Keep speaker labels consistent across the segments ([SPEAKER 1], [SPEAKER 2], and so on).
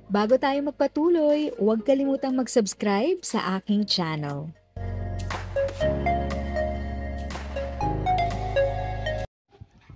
[SPEAKER 1] Bago tayo magpatuloy, huwag kalimutang mag-subscribe sa aking channel.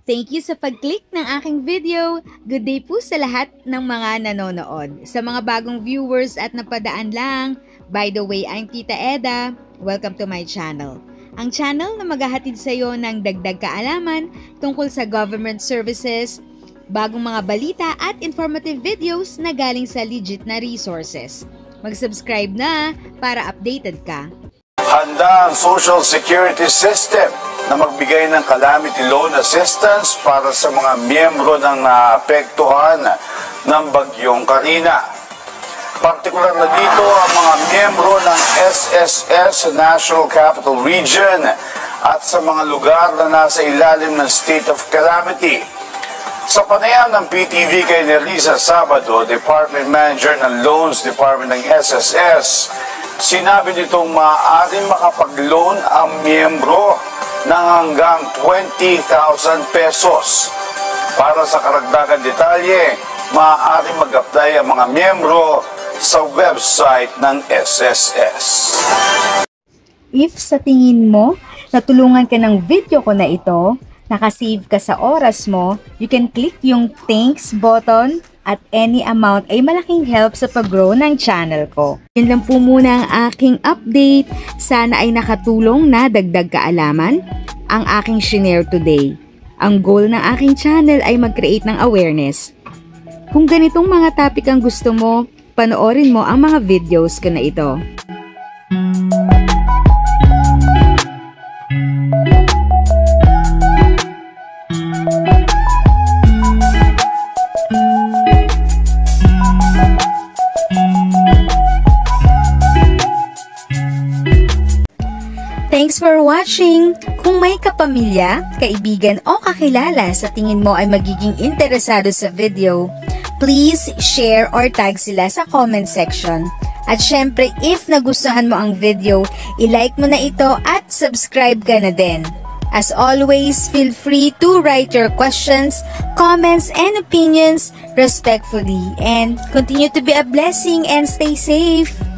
[SPEAKER 1] Thank you sa pag-click ng aking video. Good day po sa lahat ng mga nanonood. Sa mga bagong viewers at napadaan lang, by the way, I'm Tita Eda. Welcome to my channel. Ang channel na maghahatid sa iyo ng dagdag kaalaman tungkol sa government services, bagong mga balita at informative videos na galing sa legit na resources. Mag-subscribe na para updated ka.
[SPEAKER 2] Handa ang Social Security System na magbigay ng calamity loan assistance para sa mga miyembro ng naapektuhan ng Bagyong Karina. Partikular na dito ang mga miyembro ng SSS National Capital Region at sa mga lugar na nasa ilalim ng state of calamity. Sa panayam ng PTV kay Nerissa Sabado, Department Manager ng Loans Department ng SSS, sinabi nitong maaaring makapag-loan ang miyembro ng hanggang 20,000 pesos. Para sa karagdagan detalye, maaaring mag-apply ang mga miyembro sa website ng SSS.
[SPEAKER 1] If sa tingin mo, natulungan ka ng video ko na ito, nakasave ka sa oras mo, you can click yung thanks button at any amount ay malaking help sa pag-grow ng channel ko. Yun lang po muna ang aking update. Sana ay nakatulong na dagdag kaalaman ang aking shinare today. Ang goal ng aking channel ay mag-create ng awareness. Kung ganitong mga topic ang gusto mo, panoorin mo ang mga videos ko na ito. Thanks for watching! Kung may kapamilya, kaibigan o kakilala sa tingin mo ay magiging interesado sa video, please share or tag sila sa comment section. At syempre, if nagustuhan mo ang video, i-like mo na ito at subscribe ka na din. As always, feel free to write your questions, comments, and opinions respectfully. And continue to be a blessing and stay safe!